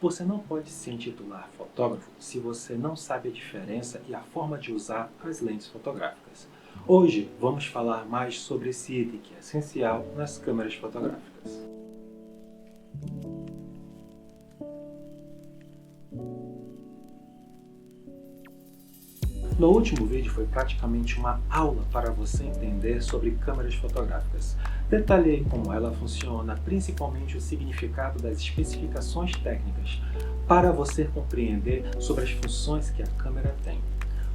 Você não pode se intitular fotógrafo se você não sabe a diferença e a forma de usar as lentes fotográficas. Hoje vamos falar mais sobre esse item que é essencial nas câmeras fotográficas. No último vídeo foi praticamente uma aula para você entender sobre câmeras fotográficas. Detalhei como ela funciona, principalmente o significado das especificações técnicas, para você compreender sobre as funções que a câmera tem.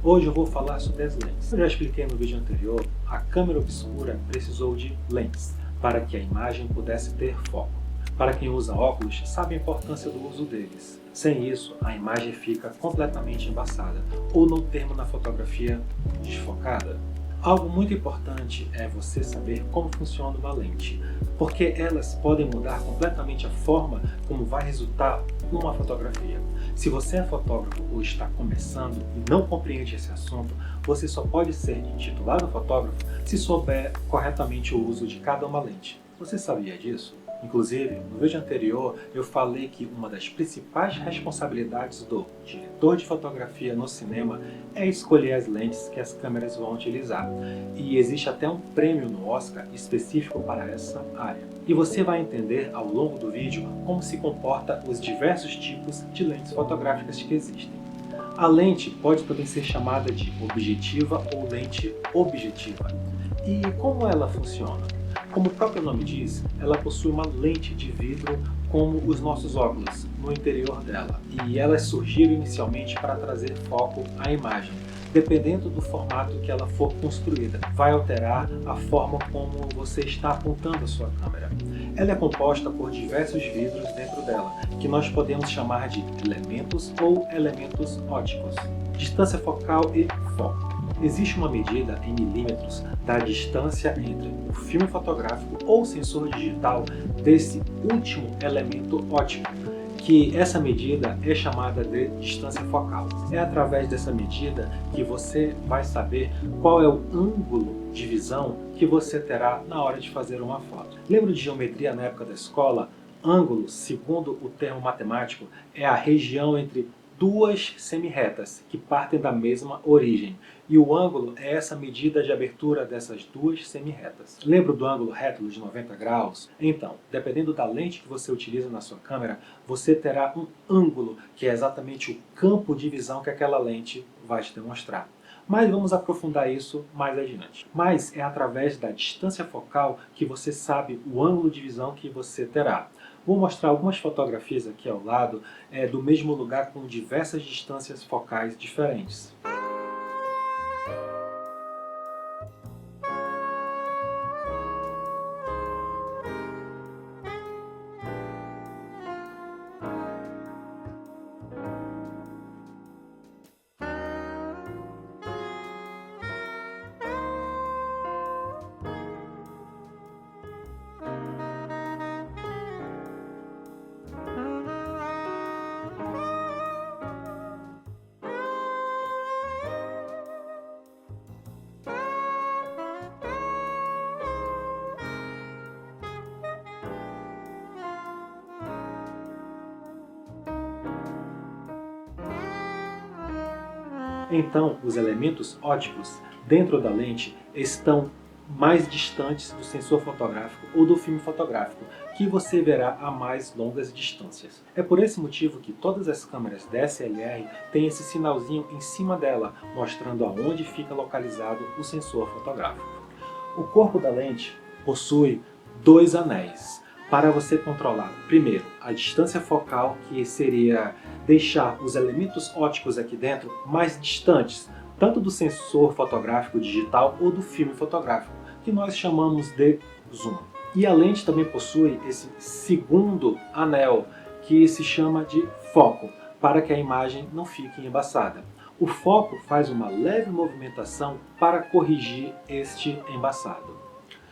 Hoje eu vou falar sobre as lentes. Eu já expliquei no vídeo anterior, a câmera obscura precisou de lentes para que a imagem pudesse ter foco. Para quem usa óculos, sabe a importância do uso deles. Sem isso, a imagem fica completamente embaçada, ou no termo na fotografia, desfocada. Algo muito importante é você saber como funciona uma lente, porque elas podem mudar completamente a forma como vai resultar uma fotografia. Se você é fotógrafo ou está começando e não compreende esse assunto, você só pode ser intitulado fotógrafo se souber corretamente o uso de cada uma lente. Você sabia disso? Inclusive, no vídeo anterior eu falei que uma das principais responsabilidades do diretor de fotografia no cinema é escolher as lentes que as câmeras vão utilizar. E existe até um prêmio no Oscar específico para essa área. E você vai entender ao longo do vídeo como se comporta os diversos tipos de lentes fotográficas que existem. A lente pode também ser chamada de objetiva ou lente objetiva. E como ela funciona? Como o próprio nome diz, ela possui uma lente de vidro como os nossos óculos no interior dela. E elas surgiram inicialmente para trazer foco à imagem. Dependendo do formato que ela for construída, vai alterar a forma como você está apontando a sua câmera. Ela é composta por diversos vidros dentro dela, que nós podemos chamar de elementos ou elementos óticos. Distância focal e foco. Existe uma medida em milímetros da distância entre o filme fotográfico ou sensor digital desse último elemento óptico, que essa medida é chamada de distância focal. É através dessa medida que você vai saber qual é o ângulo de visão que você terá na hora de fazer uma foto. Lembra de geometria na época da escola? Ângulo, segundo o termo matemático, é a região entre duas semirretas que partem da mesma origem. E o ângulo é essa medida de abertura dessas duas semirretas. Lembra do ângulo reto de 90 graus? Então, dependendo da lente que você utiliza na sua câmera, você terá um ângulo, que é exatamente o campo de visão que aquela lente vai te demonstrar. Mas vamos aprofundar isso mais adiante. Mas é através da distância focal que você sabe o ângulo de visão que você terá. Vou mostrar algumas fotografias aqui ao lado do mesmo lugar com diversas distâncias focais diferentes. Então, os elementos ópticos dentro da lente estão mais distantes do sensor fotográfico ou do filme fotográfico, que você verá a mais longas distâncias. É por esse motivo que todas as câmeras DSLR têm esse sinalzinho em cima dela, mostrando aonde fica localizado o sensor fotográfico. O corpo da lente possui dois anéis para você controlar, primeiro, a distância focal, que seria deixar os elementos ópticos aqui dentro mais distantes, tanto do sensor fotográfico digital ou do filme fotográfico, que nós chamamos de zoom. E a lente também possui esse segundo anel, que se chama de foco, para que a imagem não fique embaçada. O foco faz uma leve movimentação para corrigir este embaçado.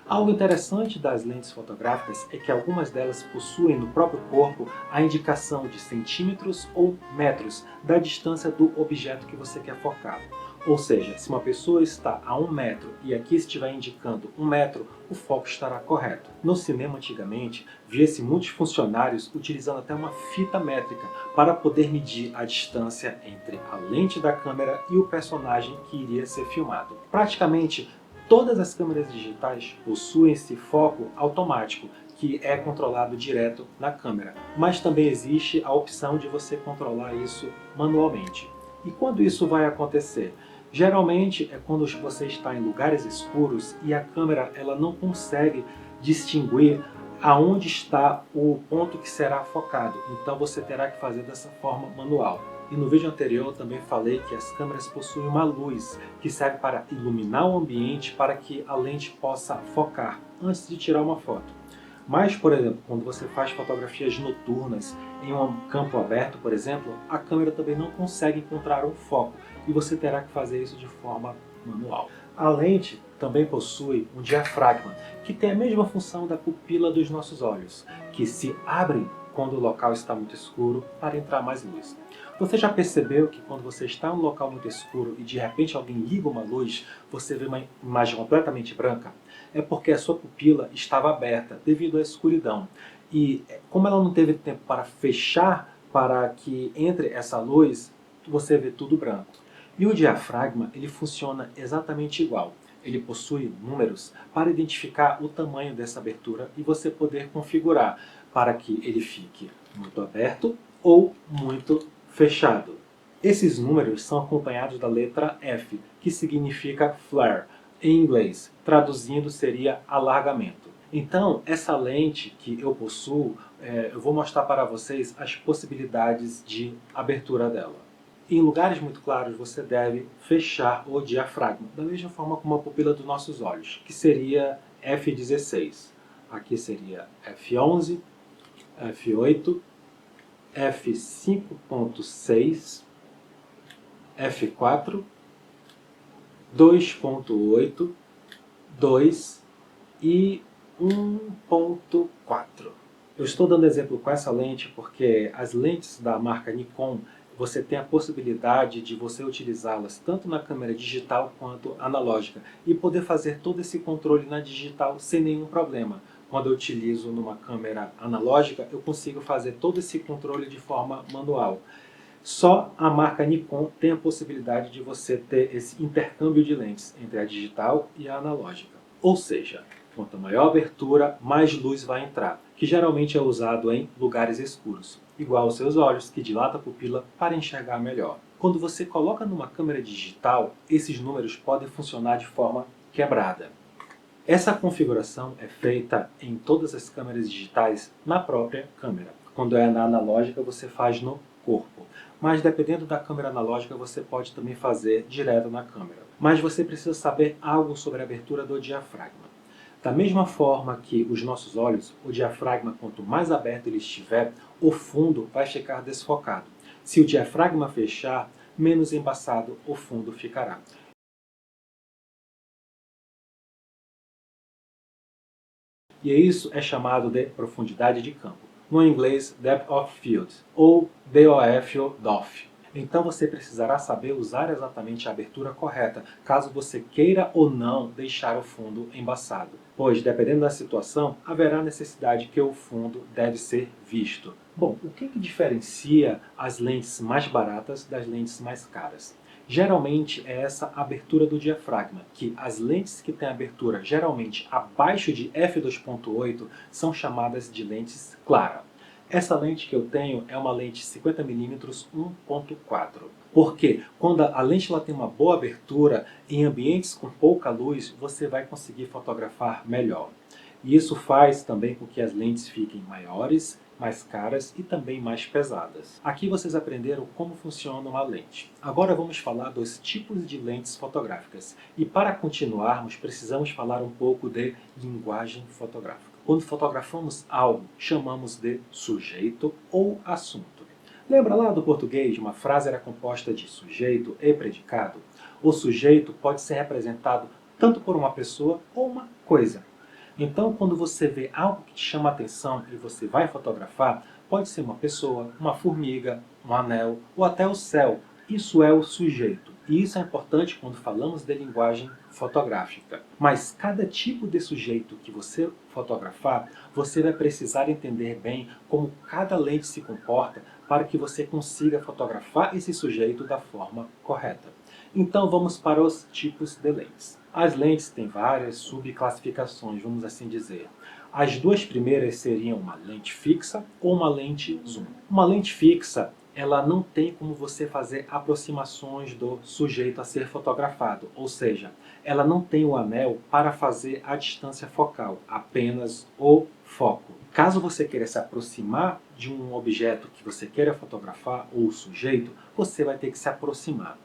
Algo interessante das lentes fotográficas é que algumas delas possuem no próprio corpo a indicação de centímetros ou metros da distância do objeto que você quer focar. Ou seja, se uma pessoa está a 1 metro e aqui estiver indicando 1 metro, o foco estará correto. No cinema, antigamente, via-se muitos funcionários utilizando até uma fita métrica para poder medir a distância entre a lente da câmera e o personagem que iria ser filmado. Praticamente todas as câmeras digitais possuem esse foco automático, que é controlado direto na câmera, mas também existe a opção de você controlar isso manualmente. E quando isso vai acontecer? Geralmente é quando você está em lugares escuros e a câmera ela não consegue distinguir aonde está o ponto que será focado, então você terá que fazer dessa forma manual. E no vídeo anterior eu também falei que as câmeras possuem uma luz que serve para iluminar o ambiente para que a lente possa focar antes de tirar uma foto. Mas, por exemplo, quando você faz fotografias noturnas em um campo aberto, por exemplo, a câmera também não consegue encontrar um foco e você terá que fazer isso de forma manual. A lente também possui um diafragma, que tem a mesma função da pupila dos nossos olhos, que se abrem quando o local está muito escuro para entrar mais luz. Você já percebeu que quando você está em um local muito escuro e de repente alguém liga uma luz, você vê uma imagem completamente branca? É porque a sua pupila estava aberta devido à escuridão. E como ela não teve tempo para fechar para que entre essa luz, você vê tudo branco. E o diafragma, ele funciona exatamente igual. Ele possui números para identificar o tamanho dessa abertura e você poder configurar para que ele fique muito aberto ou muito fechado. Esses números são acompanhados da letra F, que significa flare, em inglês. Traduzindo seria alargamento. Então, essa lente que eu possuo, eu vou mostrar para vocês as possibilidades de abertura dela. Em lugares muito claros, você deve fechar o diafragma, da mesma forma como a pupila dos nossos olhos, que seria F16. Aqui seria F11, F8, F5.6, F4, 2.8, 2 e 1.4. Eu estou dando exemplo com essa lente porque as lentes da marca Nikon, você tem a possibilidade de você utilizá-las tanto na câmera digital quanto analógica e poder fazer todo esse controle na digital sem nenhum problema. Quando eu utilizo numa câmera analógica, eu consigo fazer todo esse controle de forma manual. Só a marca Nikon tem a possibilidade de você ter esse intercâmbio de lentes entre a digital e a analógica. Ou seja, quanto maior a abertura, mais luz vai entrar, que geralmente é usado em lugares escuros, igual aos seus olhos, que dilata a pupila para enxergar melhor. Quando você coloca numa câmera digital, esses números podem funcionar de forma quebrada. Essa configuração é feita em todas as câmeras digitais na própria câmera. Quando é na analógica, você faz no corpo. Mas dependendo da câmera analógica, você pode também fazer direto na câmera. Mas você precisa saber algo sobre a abertura do diafragma. Da mesma forma que os nossos olhos, o diafragma, quanto mais aberto ele estiver, o fundo vai ficar desfocado. Se o diafragma fechar, menos embaçado o fundo ficará. E isso é chamado de profundidade de campo. No inglês, Depth of Field, ou DOF ou DOF. Então você precisará saber usar exatamente a abertura correta, caso você queira ou não deixar o fundo embaçado. Pois, dependendo da situação, haverá necessidade que o fundo deve ser visto. Bom, o que diferencia as lentes mais baratas das lentes mais caras? Geralmente é essa abertura do diafragma, que as lentes que têm abertura geralmente abaixo de f2.8 são chamadas de lentes clara. Essa lente que eu tenho é uma lente 50mm 1.4. Porque quando a lente ela tem uma boa abertura, em ambientes com pouca luz, você vai conseguir fotografar melhor. E isso faz também com que as lentes fiquem maiores, mais caras e também mais pesadas. Aqui vocês aprenderam como funciona uma lente. Agora vamos falar dos tipos de lentes fotográficas. E para continuarmos, precisamos falar um pouco de linguagem fotográfica. Quando fotografamos algo, chamamos de sujeito ou assunto. Lembra lá do português, uma frase era composta de sujeito e predicado? O sujeito pode ser representado tanto por uma pessoa ou uma coisa. Então, quando você vê algo que te chama a atenção e você vai fotografar, pode ser uma pessoa, uma formiga, um anel ou até o céu. Isso é o sujeito. E isso é importante quando falamos de linguagem fotográfica. Mas cada tipo de sujeito que você fotografar, você vai precisar entender bem como cada lente se comporta para que você consiga fotografar esse sujeito da forma correta. Então vamos para os tipos de lentes. As lentes têm várias subclassificações, vamos assim dizer. As duas primeiras seriam uma lente fixa ou uma lente zoom. Uma lente fixa, ela não tem como você fazer aproximações do sujeito a ser fotografado, ou seja, ela não tem o anel para fazer a distância focal, apenas o foco. Caso você queira se aproximar de um objeto que você queira fotografar ou o sujeito, você vai ter que se aproximar.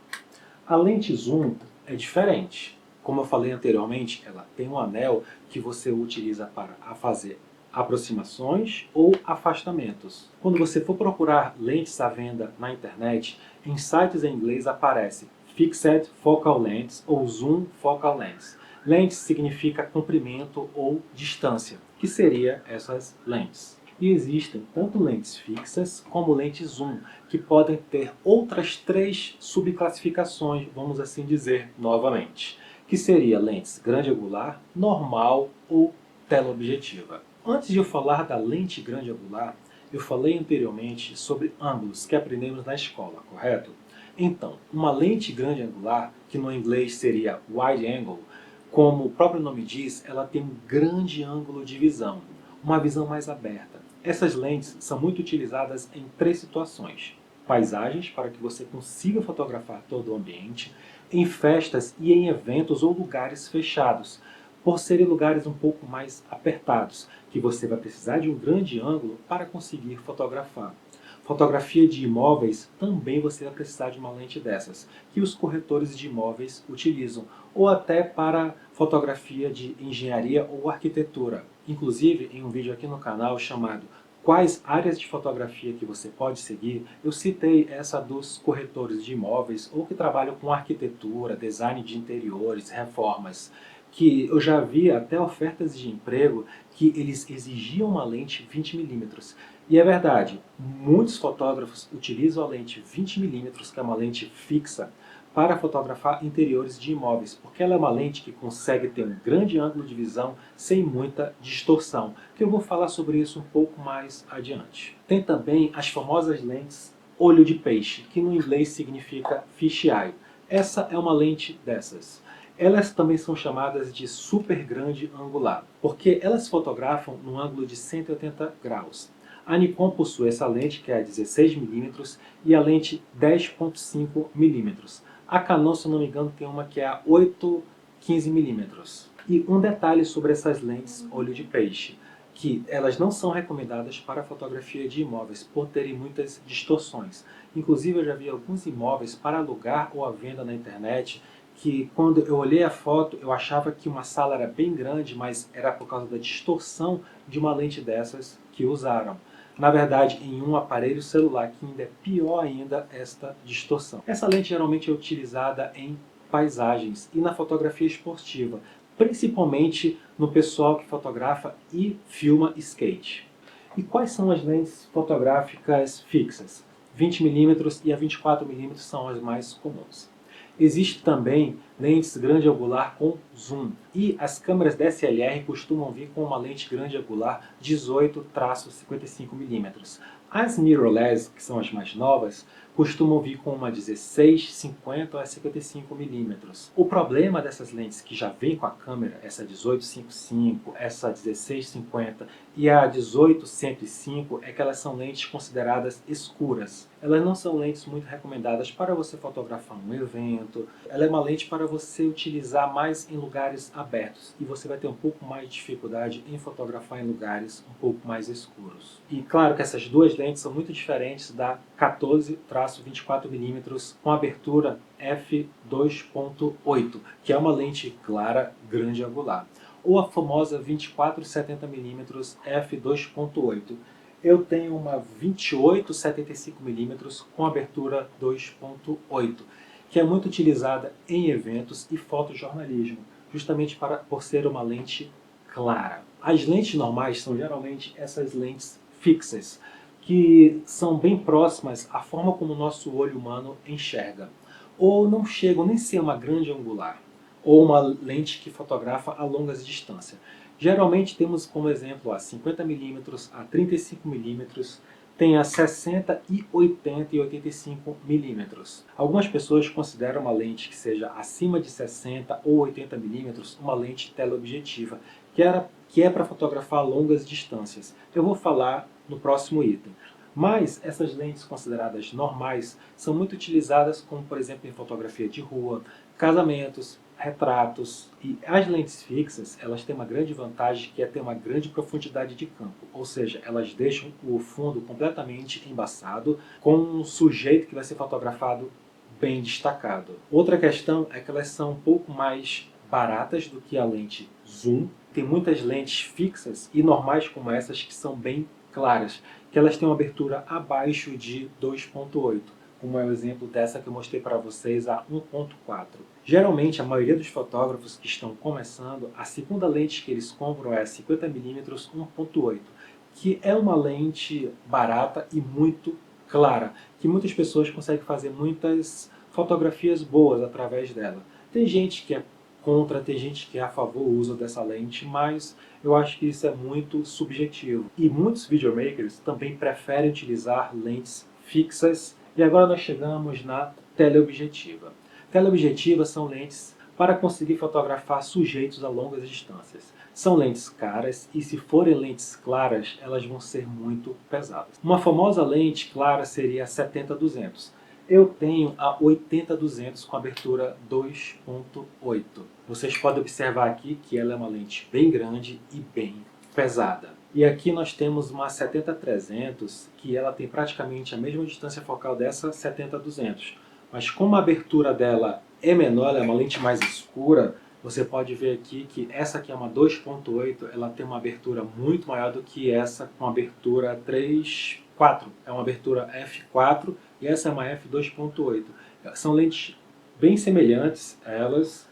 A lente zoom é diferente. Como eu falei anteriormente, ela tem um anel que você utiliza para fazer aproximações ou afastamentos. Quando você for procurar lentes à venda na internet, em sites em inglês aparece Fixed Focal Length ou Zoom Focal Length. Lentes significa comprimento ou distância, que seria essas lentes. E existem tanto lentes fixas como lentes zoom, que podem ter outras 3 subclassificações, vamos assim dizer novamente, que seria lentes grande angular, normal ou teleobjetiva. Antes de eu falar da lente grande angular, eu falei anteriormente sobre ângulos que aprendemos na escola, correto? Então, uma lente grande angular, que no inglês seria wide angle, como o próprio nome diz, ela tem um grande ângulo de visão, uma visão mais aberta. Essas lentes são muito utilizadas em 3 situações. Paisagens, para que você consiga fotografar todo o ambiente, em festas e em eventos ou lugares fechados, por serem lugares um pouco mais apertados, que você vai precisar de um grande ângulo para conseguir fotografar. Fotografia de imóveis, também você vai precisar de uma lente dessas, que os corretores de imóveis utilizam, ou até para fotografia de engenharia ou arquitetura. Inclusive, em um vídeo aqui no canal chamado Quais áreas de fotografia que você pode seguir, eu citei essa dos corretores de imóveis ou que trabalham com arquitetura, design de interiores, reformas, que eu já vi até ofertas de emprego que eles exigiam uma lente 20mm. E é verdade, muitos fotógrafos utilizam a lente 20mm, que é uma lente fixa, para fotografar interiores de imóveis, porque ela é uma lente que consegue ter um grande ângulo de visão sem muita distorção, que eu vou falar sobre isso um pouco mais adiante. Tem também as famosas lentes olho de peixe, que no inglês significa fish eye. Essa é uma lente dessas. Elas também são chamadas de super grande angular, porque elas fotografam num ângulo de 180 graus. A Nikon possui essa lente, que é a 16mm, e a lente 10.5mm. A Canon, se não me engano, tem uma que é a 8-15mm. E um detalhe sobre essas lentes olho de peixe, que elas não são recomendadas para fotografia de imóveis, por terem muitas distorções. Inclusive, eu já vi alguns imóveis para alugar ou à venda na internet, que quando eu olhei a foto, eu achava que uma sala era bem grande, mas era por causa da distorção de uma lente dessas que usaram. Na verdade, em um aparelho celular, que ainda é pior ainda esta distorção. Essa lente geralmente é utilizada em paisagens e na fotografia esportiva, principalmente no pessoal que fotografa e filma skate. E quais são as lentes fotográficas fixas? 20mm e a 24mm são as mais comuns. Existe também lentes grande angular com zoom, e as câmeras DSLR costumam vir com uma lente grande angular 18-55mm. As mirrorless, que são as mais novas, costumam vir com uma 16, 50 a 55mm. O problema dessas lentes que já vem com a câmera, essa 18-55, essa 16-50 e a 18-105, é que elas são lentes consideradas escuras. Elas não são lentes muito recomendadas para você fotografar um evento. Ela é uma lente para você utilizar mais em lugares abertos, e você vai ter um pouco mais de dificuldade em fotografar em lugares um pouco mais escuros. E claro que essas duas lentes são muito diferentes da 14-24mm com abertura f2.8, que é uma lente clara grande angular, ou a famosa 24-70mm f2.8. Eu tenho uma 28-75mm com abertura 2.8, que é muito utilizada em eventos e fotojornalismo, justamente por ser uma lente clara. As lentes normais são geralmente essas lentes fixas, que são bem próximas à forma como o nosso olho humano enxerga. ou não chegam nem a ser uma grande angular, ou uma lente que fotografa a longas distâncias. Geralmente temos como exemplo a 50mm, a 35mm, tem a 60 e 80 e 85mm. Algumas pessoas consideram uma lente que seja acima de 60 ou 80mm uma lente teleobjetiva, que é para fotografar longas distâncias. Eu vou falar no próximo item. Mas essas lentes consideradas normais são muito utilizadas como, por exemplo, em fotografia de rua, casamentos, retratos. E as lentes fixas, elas têm uma grande vantagem, que é ter uma grande profundidade de campo. Ou seja, elas deixam o fundo completamente embaçado, com um sujeito que vai ser fotografado bem destacado. Outra questão é que elas são um pouco mais baratas do que a lente zoom. Tem muitas lentes fixas e normais como essas que são bem claras, que elas têm uma abertura abaixo de 2.8, como é o exemplo dessa que eu mostrei para vocês, a 1.4. Geralmente, a maioria dos fotógrafos que estão começando, a segunda lente que eles compram é a 50mm 1.8, que é uma lente barata e muito clara, que muitas pessoas conseguem fazer muitas fotografias boas através dela. Tem gente que é contra, tem gente que é a favor do uso dessa lente, mas eu acho que isso é muito subjetivo. E muitos videomakers também preferem utilizar lentes fixas. E agora nós chegamos na teleobjetiva. Teleobjetivas são lentes para conseguir fotografar sujeitos a longas distâncias. São lentes caras e, se forem lentes claras, elas vão ser muito pesadas. Uma famosa lente clara seria a 70-200. Eu tenho a 80-200 com abertura 2.8. Vocês podem observar aqui que ela é uma lente bem grande e bem pesada. E aqui nós temos uma 70-300, que ela tem praticamente a mesma distância focal dessa 70-200. Mas como a abertura dela é menor, ela é uma lente mais escura, você pode ver aqui que essa aqui é uma 2.8, ela tem uma abertura muito maior do que essa com abertura 3.4. É uma abertura f4 e essa é uma f2.8. São lentes bem semelhantes a elas,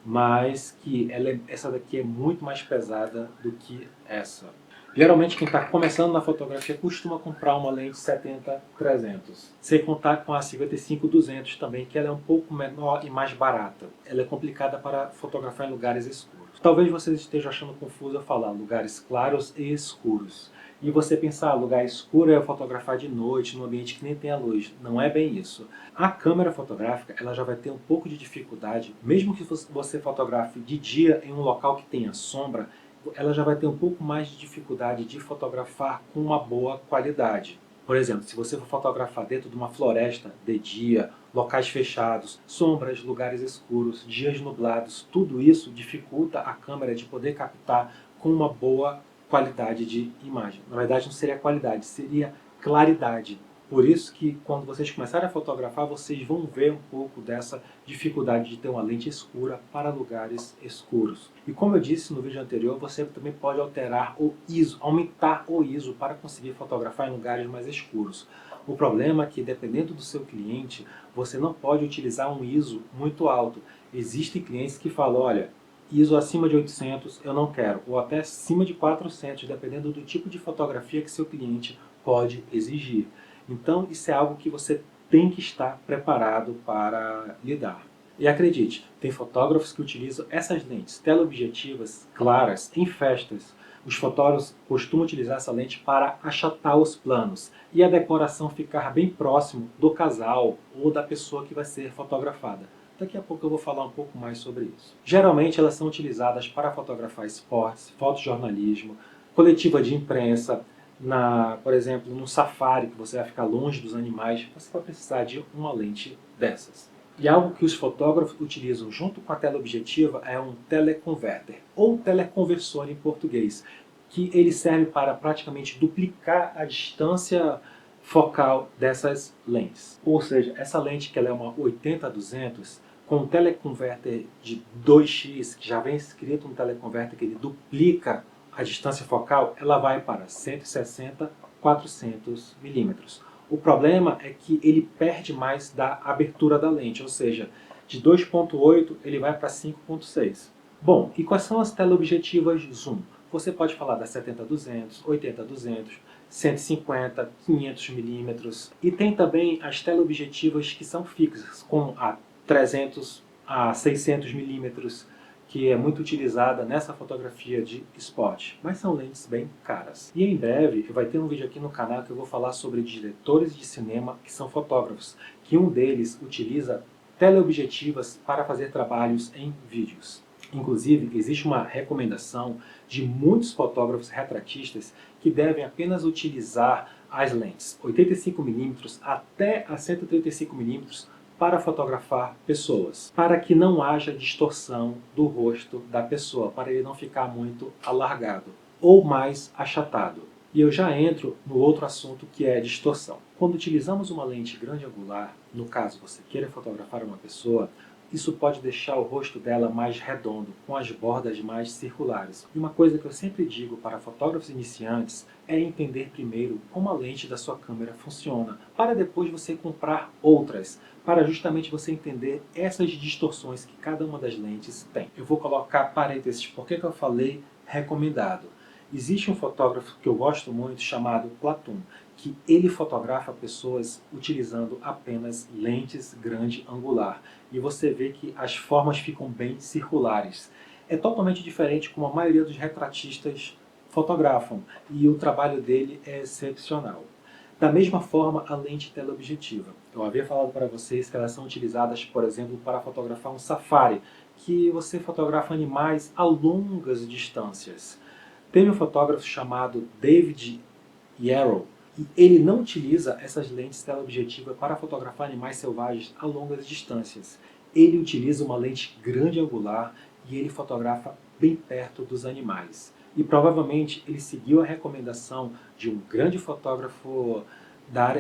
mas que essa daqui é muito mais pesada do que essa. Geralmente quem está começando na fotografia costuma comprar uma lente 70-300, sem contar com a 55-200 também, que ela é um pouco menor e mais barata. Ela é complicada para fotografar em lugares escuros. Talvez vocês estejam achando confuso eu falar lugares claros e escuros. E você pensar, lugar escuro é fotografar de noite, num ambiente que nem tem a luz. Não é bem isso. A câmera fotográfica ela já vai ter um pouco de dificuldade, mesmo que você fotografe de dia em um local que tenha sombra, ela já vai ter um pouco mais de dificuldade de fotografar com uma boa qualidade. Por exemplo, se você for fotografar dentro de uma floresta de dia, locais fechados, sombras, lugares escuros, dias nublados, tudo isso dificulta a câmera de poder captar com uma boa qualidade de imagem. Na verdade, não seria qualidade, seria claridade. Por isso que quando vocês começarem a fotografar, vocês vão ver um pouco dessa dificuldade de ter uma lente escura para lugares escuros. E como eu disse no vídeo anterior, você também pode alterar o ISO, aumentar o ISO para conseguir fotografar em lugares mais escuros. O problema é que, dependendo do seu cliente, você não pode utilizar um ISO muito alto. Existem clientes que falam, olha, ISO acima de 800 eu não quero, ou até acima de 400, dependendo do tipo de fotografia que seu cliente pode exigir. Então, isso é algo que você tem que estar preparado para lidar. E acredite, tem fotógrafos que utilizam essas lentes teleobjetivas claras em festas. Os fotógrafos costumam utilizar essa lente para achatar os planos e a decoração ficar bem próximo do casal ou da pessoa que vai ser fotografada. Daqui a pouco eu vou falar um pouco mais sobre isso. Geralmente elas são utilizadas para fotografar esportes, fotojornalismo, coletiva de imprensa, por exemplo, no safari, que você vai ficar longe dos animais, você vai precisar de uma lente dessas. E algo que os fotógrafos utilizam junto com a teleobjetiva é um teleconverter, ou teleconversor em português, que ele serve para praticamente duplicar a distância focal dessas lentes. Ou seja, essa lente que ela é uma 80-200, com um teleconverter de 2x, que já vem escrito no teleconverter que ele duplica a distância focal, ela vai para 160-400 milímetros. O problema é que ele perde mais da abertura da lente, ou seja, de 2.8 ele vai para 5.6. Bom, e quais são as teleobjetivas zoom? Você pode falar da 70-200, 80-200, 150, 500 milímetros. E tem também as teleobjetivas que são fixas, como a 300 a 600 milímetros, que é muito utilizada nessa fotografia de esporte, mas são lentes bem caras. E em breve vai ter um vídeo aqui no canal que eu vou falar sobre diretores de cinema que são fotógrafos, que um deles utiliza teleobjetivas para fazer trabalhos em vídeos. Inclusive, existe uma recomendação de muitos fotógrafos retratistas que devem apenas utilizar as lentes 85mm até a 135mm para fotografar pessoas, para que não haja distorção do rosto da pessoa, para ele não ficar muito alargado ou mais achatado. E eu já entro no outro assunto, que é distorção. Quando utilizamos uma lente grande angular, no caso você queira fotografar uma pessoa, isso pode deixar o rosto dela mais redondo, com as bordas mais circulares. E uma coisa que eu sempre digo para fotógrafos iniciantes é entender primeiro como a lente da sua câmera funciona, para depois você comprar outras, para justamente você entender essas distorções que cada uma das lentes tem. Eu vou colocar parênteses porque eu falei recomendado. Existe um fotógrafo que eu gosto muito chamado Platon, que ele fotografa pessoas utilizando apenas lentes grande angular. E você vê que as formas ficam bem circulares. É totalmente diferente como a maioria dos retratistas fotografam, e o trabalho dele é excepcional. Da mesma forma, a lente teleobjetiva. Eu havia falado para vocês que elas são utilizadas, por exemplo, para fotografar um safari, que você fotografa animais a longas distâncias. Teve um fotógrafo chamado David Yarrow, e ele não utiliza essas lentes teleobjetiva para fotografar animais selvagens a longas distâncias. Ele utiliza uma lente grande angular e ele fotografa bem perto dos animais. E provavelmente ele seguiu a recomendação de um grande fotógrafo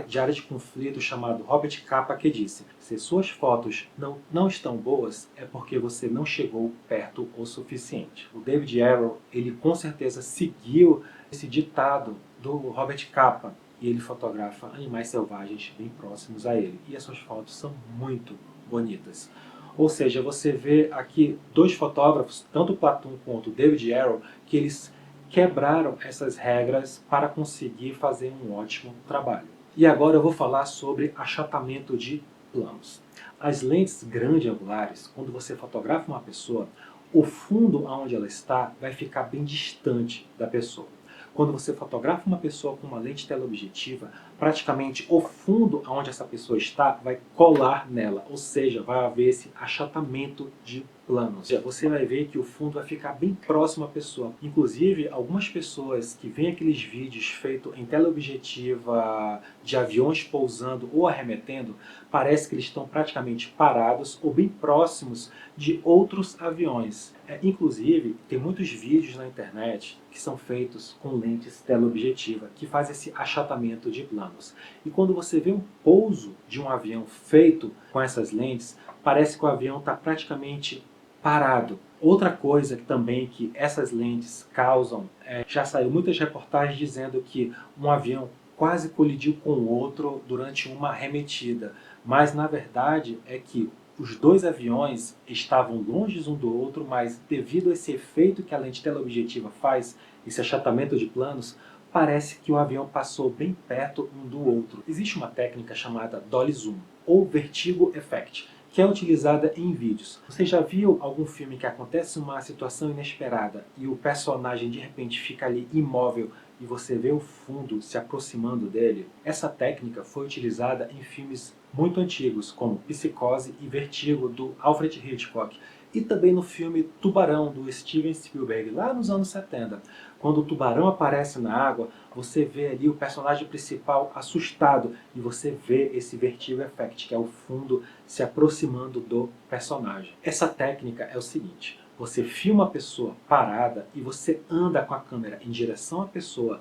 de área de conflito chamado Robert Capa, que disse: se suas fotos não estão boas, é porque você não chegou perto o suficiente. O David Yarrow, ele com certeza seguiu esse ditado do Robert Capa, e ele fotografa animais selvagens bem próximos a ele. E as suas fotos são muito bonitas. Ou seja, você vê aqui dois fotógrafos, tanto Platon quanto David Yarrow, que eles quebraram essas regras para conseguir fazer um ótimo trabalho. E agora eu vou falar sobre achatamento de planos. As lentes grande angulares, quando você fotografa uma pessoa, o fundo onde ela está vai ficar bem distante da pessoa. Quando você fotografa uma pessoa com uma lente teleobjetiva, praticamente o fundo onde essa pessoa está vai colar nela, ou seja, vai haver esse achatamento de planos. Você vai ver que o fundo vai ficar bem próximo à pessoa. Inclusive, algumas pessoas que veem aqueles vídeos feitos em teleobjetiva de aviões pousando ou arremetendo, parece que eles estão praticamente parados ou bem próximos de outros aviões. Inclusive, tem muitos vídeos na internet que são feitos com lentes teleobjetiva, que faz esse achatamento de planos. E quando você vê um pouso de um avião feito com essas lentes, parece que o avião está praticamente parado. Outra coisa que essas lentes causam, já saiu muitas reportagens dizendo que um avião quase colidiu com o outro durante uma arremetida, mas na verdade é que os dois aviões estavam longe um do outro, mas devido a esse efeito que a lente teleobjetiva faz, esse achatamento de planos, parece que o avião passou bem perto um do outro. Existe uma técnica chamada Dolly Zoom, ou Vertigo Effect, que é utilizada em vídeos. Você já viu algum filme que acontece uma situação inesperada e o personagem de repente fica ali imóvel e você vê o fundo se aproximando dele? Essa técnica foi utilizada em filmes muito antigos, como Psicose e Vertigo, do Alfred Hitchcock, e também no filme Tubarão, do Steven Spielberg, lá nos anos 70. Quando o tubarão aparece na água, você vê ali o personagem principal assustado e você vê esse vertigo effect, que é o fundo se aproximando do personagem. Essa técnica é o seguinte: você filma a pessoa parada e você anda com a câmera em direção à pessoa,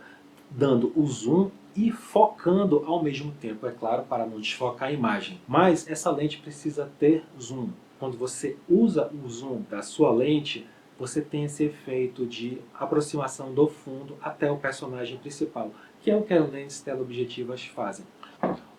dando o zoom e focando ao mesmo tempo, é claro, para não desfocar a imagem. Mas essa lente precisa ter zoom. Quando você usa o zoom da sua lente, você tem esse efeito de aproximação do fundo até o personagem principal, que é o que as lentes teleobjetivas fazem.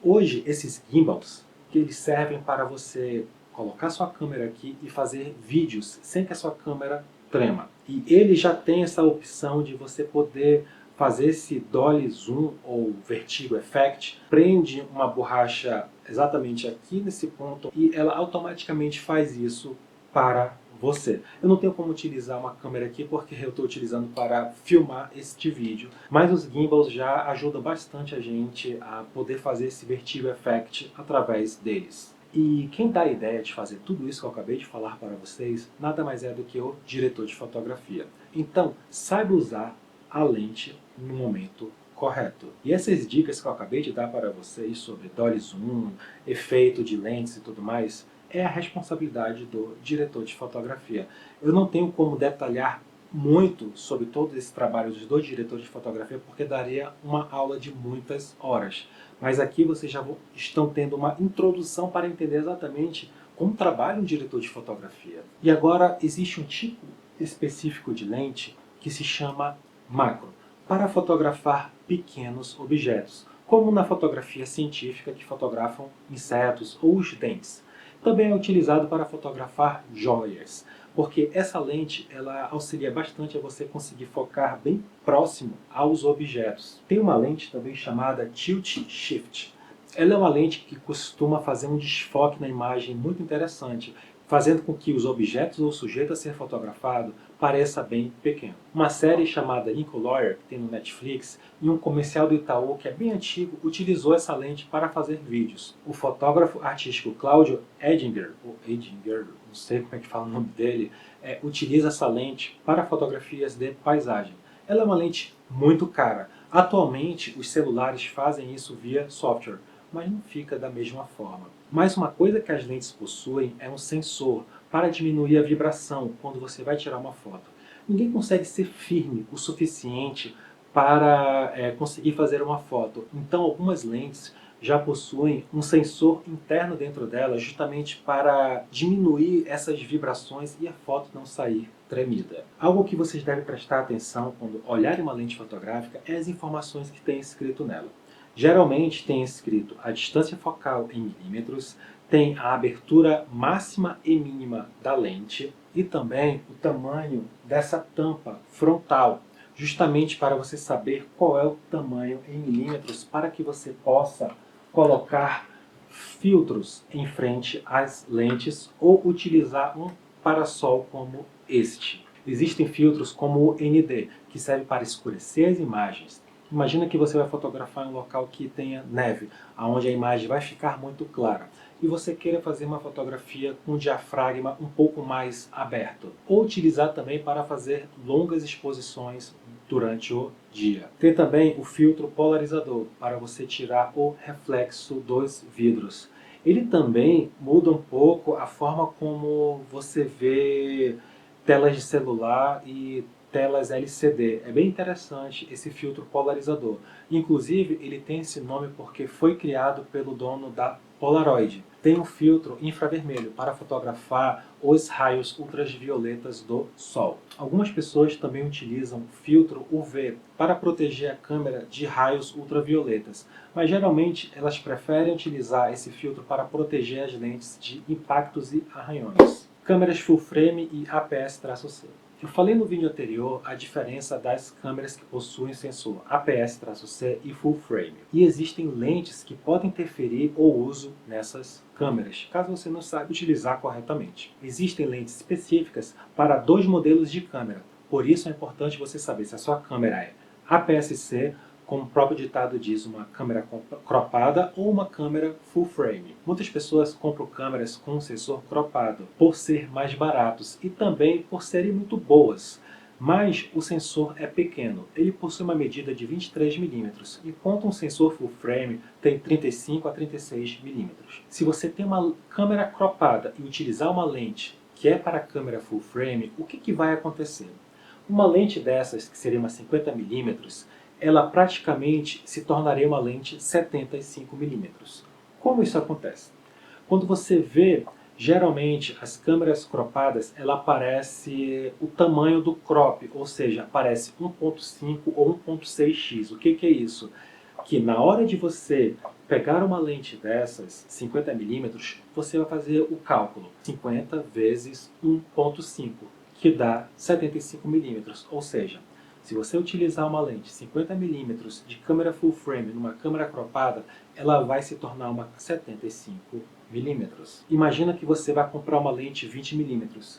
Hoje, esses gimbals, que eles servem para você colocar sua câmera aqui e fazer vídeos sem que a sua câmera trema. E ele já tem essa opção de você poder fazer esse Dolly Zoom ou Vertigo Effect, prende uma borracha exatamente aqui nesse ponto e ela automaticamente faz isso para você. Eu não tenho como utilizar uma câmera aqui porque eu estou utilizando para filmar este vídeo, mas os gimbals já ajudam bastante a gente a poder fazer esse vertigo effect através deles. E quem dá a ideia de fazer tudo isso que eu acabei de falar para vocês, nada mais é do que o diretor de fotografia. Então, saiba usar a lente no momento correto. E essas dicas que eu acabei de dar para vocês sobre dolly zoom, efeito de lentes e tudo mais, é a responsabilidade do diretor de fotografia. Eu não tenho como detalhar muito sobre todos esses trabalhos do diretor de fotografia, porque daria uma aula de muitas horas. Mas aqui vocês já estão tendo uma introdução para entender exatamente como trabalha um diretor de fotografia. E agora existe um tipo específico de lente que se chama macro, para fotografar pequenos objetos, como na fotografia científica que fotografam insetos ou os dentes. Também é utilizado para fotografar joias, porque essa lente ela auxilia bastante a você conseguir focar bem próximo aos objetos. Tem uma lente também chamada Tilt Shift. Ela é uma lente que costuma fazer um desfoque na imagem muito interessante, fazendo com que os objetos ou o sujeito a ser fotografado pareça bem pequeno. Uma série chamada Lincoln Lawyer, que tem no Netflix, e um comercial do Itaú, que é bem antigo, utilizou essa lente para fazer vídeos. O fotógrafo artístico Claudio Edinger, ou Edinger, não sei como é que fala o nome dele, utiliza essa lente para fotografias de paisagem. Ela é uma lente muito cara. Atualmente, os celulares fazem isso via software, mas não fica da mesma forma. Mas uma coisa que as lentes possuem é um sensor para diminuir a vibração quando você vai tirar uma foto. Ninguém consegue ser firme o suficiente para conseguir fazer uma foto. Então algumas lentes já possuem um sensor interno dentro dela justamente para diminuir essas vibrações e a foto não sair tremida. Algo que vocês devem prestar atenção quando olharem uma lente fotográfica é as informações que tem escrito nela. Geralmente tem escrito a distância focal em milímetros, tem a abertura máxima e mínima da lente e também o tamanho dessa tampa frontal, justamente para você saber qual é o tamanho em milímetros para que você possa colocar filtros em frente às lentes ou utilizar um parasol como este. Existem filtros como o ND, que serve para escurecer as imagens. Imagina que você vai fotografar em um local que tenha neve, onde a imagem vai ficar muito clara, e você queira fazer uma fotografia com o diafragma um pouco mais aberto. Ou utilizar também para fazer longas exposições durante o dia. Tem também o filtro polarizador, para você tirar o reflexo dos vidros. Ele também muda um pouco a forma como você vê telas de celular e telas LCD. É bem interessante esse filtro polarizador. Inclusive, ele tem esse nome porque foi criado pelo dono da Polaroid. Tem um filtro infravermelho para fotografar os raios ultravioletas do sol. Algumas pessoas também utilizam filtro UV para proteger a câmera de raios ultravioletas, mas geralmente elas preferem utilizar esse filtro para proteger as lentes de impactos e arranhões. Câmeras full frame e APS-C. Eu falei no vídeo anterior a diferença das câmeras que possuem sensor APS-C e full frame. E existem lentes que podem interferir o uso nessas câmeras, caso você não saiba utilizar corretamente. Existem lentes específicas para dois modelos de câmera, por isso é importante você saber se a sua câmera é APS-C, como o próprio ditado diz, uma câmera cropada ou uma câmera full frame. Muitas pessoas compram câmeras com sensor cropado por ser mais baratos e também por serem muito boas. Mas o sensor é pequeno, ele possui uma medida de 23 mm, enquanto um sensor full frame tem 35 a 36 mm. Se você tem uma câmera cropada e utilizar uma lente que é para a câmera full frame, o que vai acontecer? Uma lente dessas, que seria uma 50 mm, ela praticamente se tornaria uma lente 75 mm. Como isso acontece? Quando você vê, geralmente, as câmeras cropadas, ela aparece o tamanho do crop, ou seja, aparece 1.5 ou 1.6x. O que é isso? Que na hora de você pegar uma lente dessas, 50 mm, você vai fazer o cálculo 50 vezes 1.5, que dá 75 mm, ou seja, Se você utilizar uma lente 50mm de câmera full frame numa câmera cropada, ela vai se tornar uma 75mm. Imagina que você vai comprar uma lente 20mm,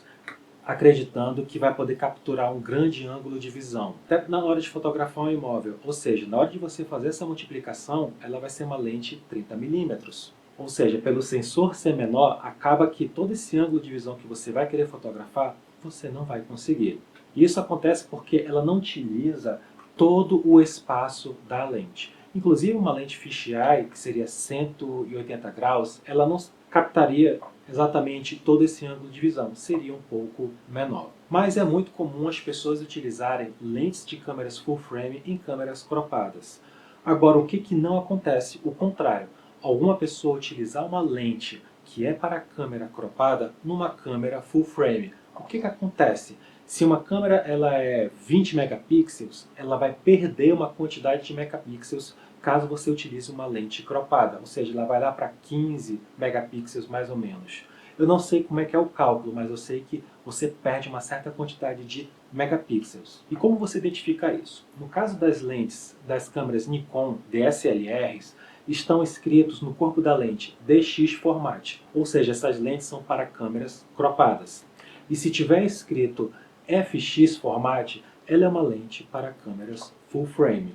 acreditando que vai poder capturar um grande ângulo de visão, até na hora de fotografar um imóvel. Ou seja, na hora de você fazer essa multiplicação, ela vai ser uma lente 30mm. Ou seja, pelo sensor ser menor, acaba que todo esse ângulo de visão que você vai querer fotografar, você não vai conseguir. E isso acontece porque ela não utiliza todo o espaço da lente. Inclusive uma lente fisheye, que seria 180 graus, ela não captaria exatamente todo esse ângulo de visão, seria um pouco menor. Mas é muito comum as pessoas utilizarem lentes de câmeras full frame em câmeras cropadas. Agora, o que não acontece? O contrário. Alguma pessoa utilizar uma lente que é para câmera cropada numa câmera full frame. O que acontece? Se uma câmera ela é 20 megapixels, ela vai perder uma quantidade de megapixels caso você utilize uma lente cropada, ou seja, ela vai lá para 15 megapixels mais ou menos. Eu não sei como é que é o cálculo, mas eu sei que você perde uma certa quantidade de megapixels. E como você identifica isso? No caso das lentes das câmeras Nikon DSLRs, estão escritos no corpo da lente DX Format, ou seja, essas lentes são para câmeras cropadas. E se tiver escrito FX Format, ela é uma lente para câmeras full frame.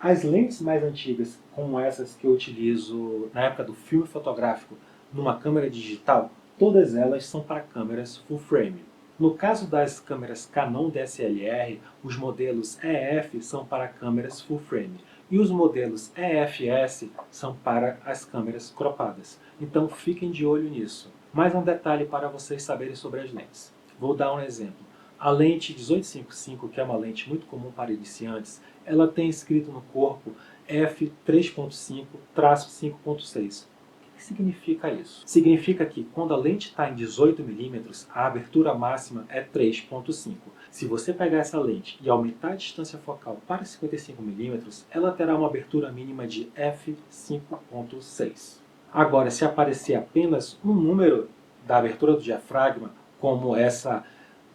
As lentes mais antigas, como essas que eu utilizo na época do filme fotográfico numa câmera digital, todas elas são para câmeras full frame. No caso das câmeras Canon DSLR, os modelos EF são para câmeras full frame e os modelos EFS são para as câmeras cropadas. Então fiquem de olho nisso. Mais um detalhe para vocês saberem sobre as lentes. Vou dar um exemplo. A lente 1855, que é uma lente muito comum para iniciantes, ela tem escrito no corpo f3.5-5.6. O que significa isso? Significa que quando a lente está em 18mm, a abertura máxima é 3.5. Se você pegar essa lente e aumentar a distância focal para 55mm, ela terá uma abertura mínima de f5.6. Agora, se aparecer apenas um número da abertura do diafragma, como essa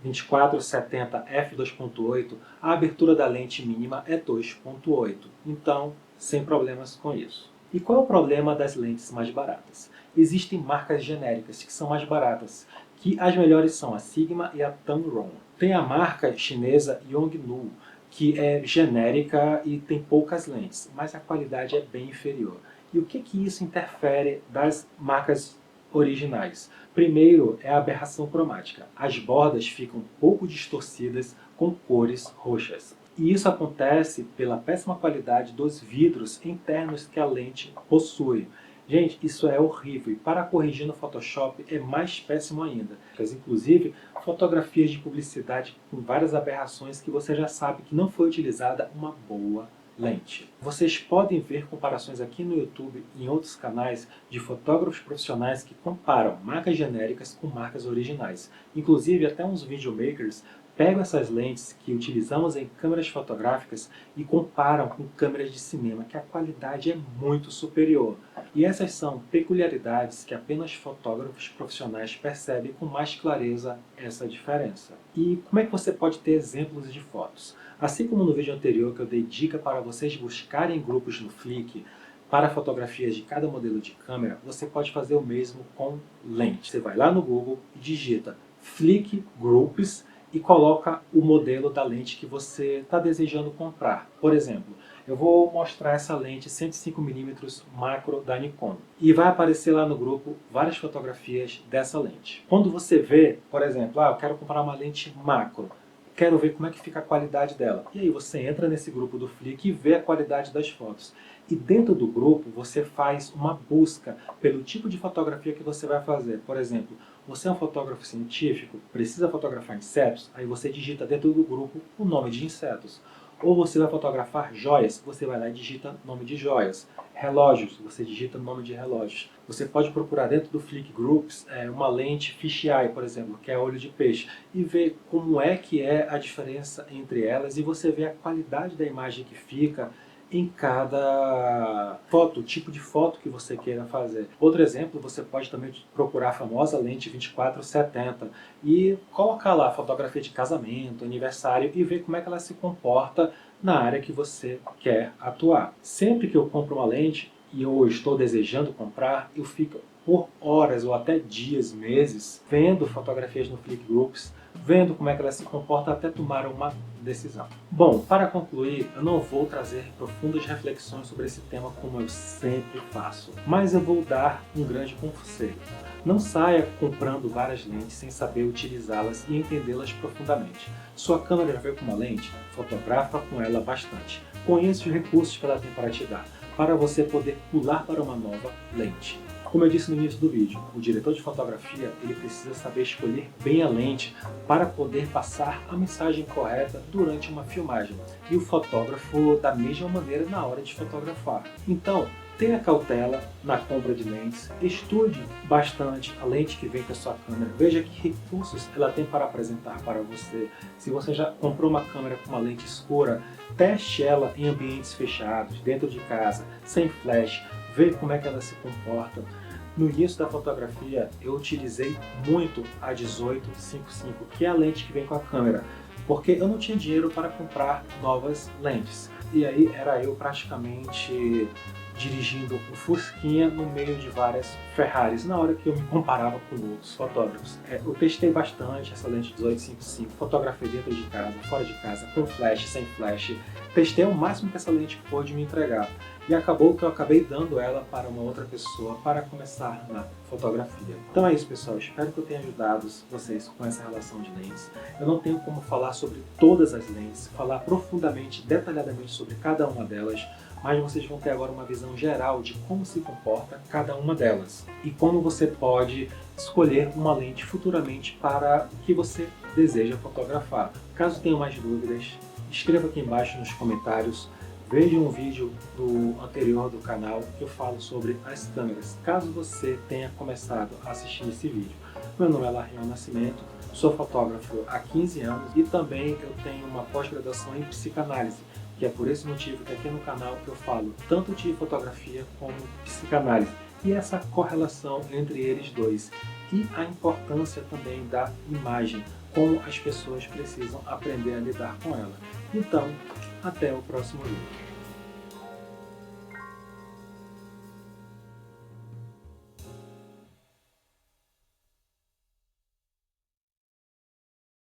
2470 f2.8, a abertura da lente mínima é 2.8. Então, sem problemas com isso. E qual é o problema das lentes mais baratas? Existem marcas genéricas que são mais baratas, que as melhores são a Sigma e a Tamron. Tem a marca chinesa Yongnuo, que é genérica e tem poucas lentes, mas a qualidade é bem inferior. E o que isso interfere das marcas originais? Primeiro é a aberração cromática. As bordas ficam pouco distorcidas com cores roxas. E isso acontece pela péssima qualidade dos vidros internos que a lente possui. Gente, isso é horrível e para corrigir no Photoshop é mais péssimo ainda. Mas, inclusive, fotografias de publicidade com várias aberrações que você já sabe que não foi utilizada uma boa lente. Vocês podem ver comparações aqui no YouTube e em outros canais de fotógrafos profissionais que comparam marcas genéricas com marcas originais. Inclusive, até uns videomakers pegam essas lentes que utilizamos em câmeras fotográficas e comparam com câmeras de cinema, que a qualidade é muito superior. E essas são peculiaridades que apenas fotógrafos profissionais percebem com mais clareza essa diferença. E como é que você pode ter exemplos de fotos? Assim como no vídeo anterior que eu dei dica para vocês buscarem grupos no Flickr para fotografias de cada modelo de câmera, você pode fazer o mesmo com lente. Você vai lá no Google e digita Flickr Groups e coloca o modelo da lente que você está desejando comprar. Por exemplo, eu vou mostrar essa lente 105mm macro da Nikon. E vai aparecer lá no grupo várias fotografias dessa lente. Quando você vê, por exemplo, eu quero comprar uma lente macro, quero ver como é que fica a qualidade dela. E aí você entra nesse grupo do Flickr e vê a qualidade das fotos. E dentro do grupo você faz uma busca pelo tipo de fotografia que você vai fazer. Por exemplo, você é um fotógrafo científico, precisa fotografar insetos, aí você digita dentro do grupo o nome de insetos. Ou você vai fotografar joias, você vai lá e digita nome de joias. Relógios, você digita nome de relógios. Você pode procurar dentro do Flickr Groups uma lente fisheye, por exemplo, que é olho de peixe, e ver como é que é a diferença entre elas, e você vê a qualidade da imagem que fica, em cada foto, tipo de foto que você queira fazer. Outro exemplo, você pode também procurar a famosa lente 24-70 e colocar lá fotografia de casamento, aniversário e ver como é que ela se comporta na área que você quer atuar. Sempre que eu compro uma lente e eu estou desejando comprar, eu fico por horas ou até dias, meses, vendo fotografias no Flickgroups, vendo como é que ela se comporta até tomar uma decisão. Bom, para concluir, eu não vou trazer profundas reflexões sobre esse tema como eu sempre faço, mas eu vou dar um grande conselho. Não saia comprando várias lentes sem saber utilizá-las e entendê-las profundamente. Sua câmera já veio com uma lente? Fotografa com ela bastante. Conheça os recursos que ela tem para te dar, para você poder pular para uma nova lente. Como eu disse no início do vídeo, o diretor de fotografia ele precisa saber escolher bem a lente para poder passar a mensagem correta durante uma filmagem, e o fotógrafo da mesma maneira na hora de fotografar. Então, tenha cautela na compra de lentes, estude bastante a lente que vem com a sua câmera, veja que recursos ela tem para apresentar para você. Se você já comprou uma câmera com uma lente escura, teste ela em ambientes fechados, dentro de casa, sem flash, veja como é que ela se comporta. No início da fotografia, eu utilizei muito a 18-55, que é a lente que vem com a câmera, porque eu não tinha dinheiro para comprar novas lentes. E aí era eu praticamente dirigindo um Fusquinha no meio de várias Ferraris, na hora que eu me comparava com outros fotógrafos. Eu testei bastante essa lente 18-55, fotografei dentro de casa, fora de casa, com flash, sem flash. Testei o máximo que essa lente pôde me entregar. E acabou que eu acabei dando ela para uma outra pessoa para começar na fotografia. Então é isso, pessoal. Espero que eu tenha ajudado vocês com essa relação de lentes. Eu não tenho como falar sobre todas as lentes, falar profundamente, detalhadamente sobre cada uma delas, mas vocês vão ter agora uma visão geral de como se comporta cada uma delas e como você pode escolher uma lente futuramente para o que você deseja fotografar. Caso tenha mais dúvidas, escreva aqui embaixo nos comentários. Veja um vídeo anterior do canal que eu falo sobre as câmeras, caso você tenha começado a assistir esse vídeo. Meu nome é Larrion Nascimento, sou fotógrafo há 15 anos e também eu tenho uma pós-graduação em psicanálise, que é por esse motivo que aqui no canal eu falo tanto de fotografia como psicanálise e essa correlação entre eles dois e a importância também da imagem, como as pessoas precisam aprender a lidar com ela. Então, até o próximo vídeo.